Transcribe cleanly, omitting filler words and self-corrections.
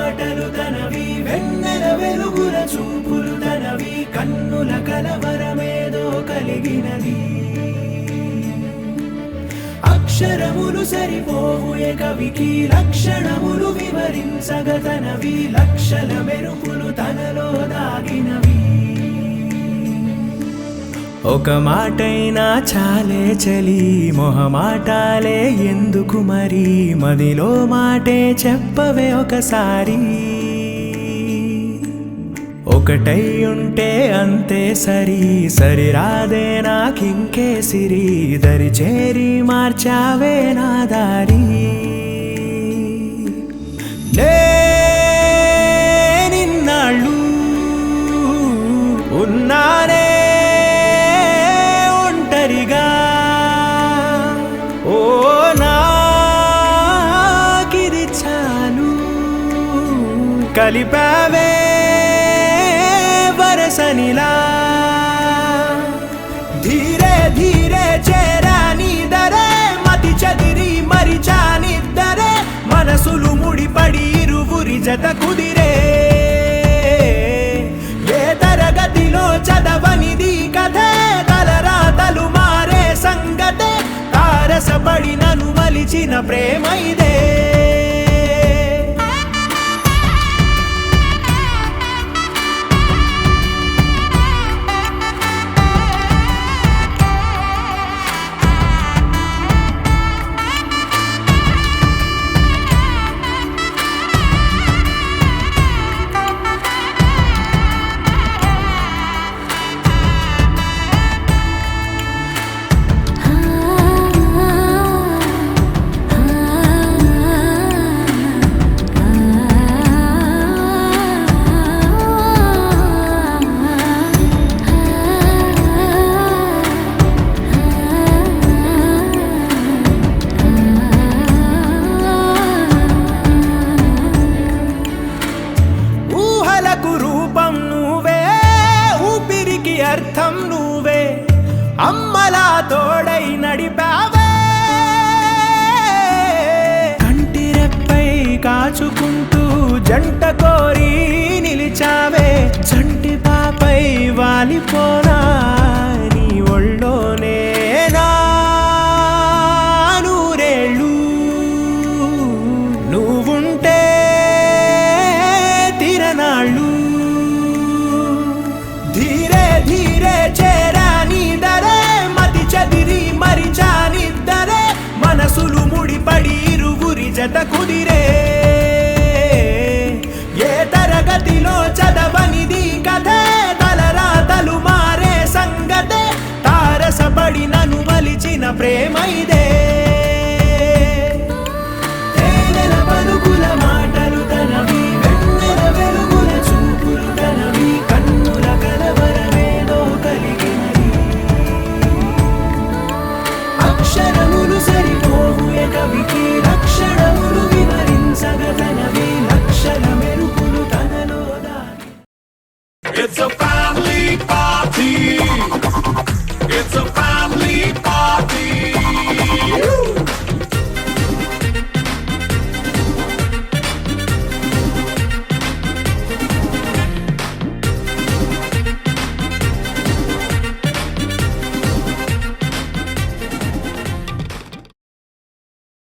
మాటలు తనవి వెన్నెల వెలుగుల చూపులు తనవి కన్నుల కలవరమేదో కలిగినది అక్షరములు సరిపోవు ఏ కవికి లక్షణములు వివరించగతనవి లక్షల మెరుపులు తనలో దాగినవి ఒక మాటైనా చాలే చలి మొహమాటాలే ఎందుకు మరి మదిలో మాటే చెప్పవే ఒకసారి ఒకటై ఉంటే అంతే సరి సరిరాదే నాకింకే సిరి దరి చేరి మార్చావే నా దారి నిన్నాళ్ళు ఉన్నానే ఒంటరిగా ఓ నాకిది చాలు కలిపావే వరసనిలా ధీరే ధీరే చేరా నీదరే మతి చదిరి మరిచానిద్దరే మనసులు ముడిపడి ఇరువురి జత కుదిరే ఏ తరగతిలో చదవనిది కథే తలరాతలు మారే సంగతే తారసపడి నన్ను మలిచిన ప్రేమ ఇదే అర్థం నువ్వే అమ్మలా తోడై నడిపావే కంటి రెప్పై కాచుకుంటూ జంట కోరి నిలిచావే చంటి పాపై వాలిపోనా నీ ఒళ్ళోనే నా నూరేళ్ళు నువ్వుంటే తిరనాళ్ళు ధీరే ధీరే చేరా నీదరే మతి చదిరి మరిచానిద్దరే మనసులు ముడిపడి ఇరువురి జత కుదిరే ఏ తరగతిలో చదవనిది కథే తలరాతలు మారే సంగతే తారసపడి నన్ను మలిచిన ప్రేమ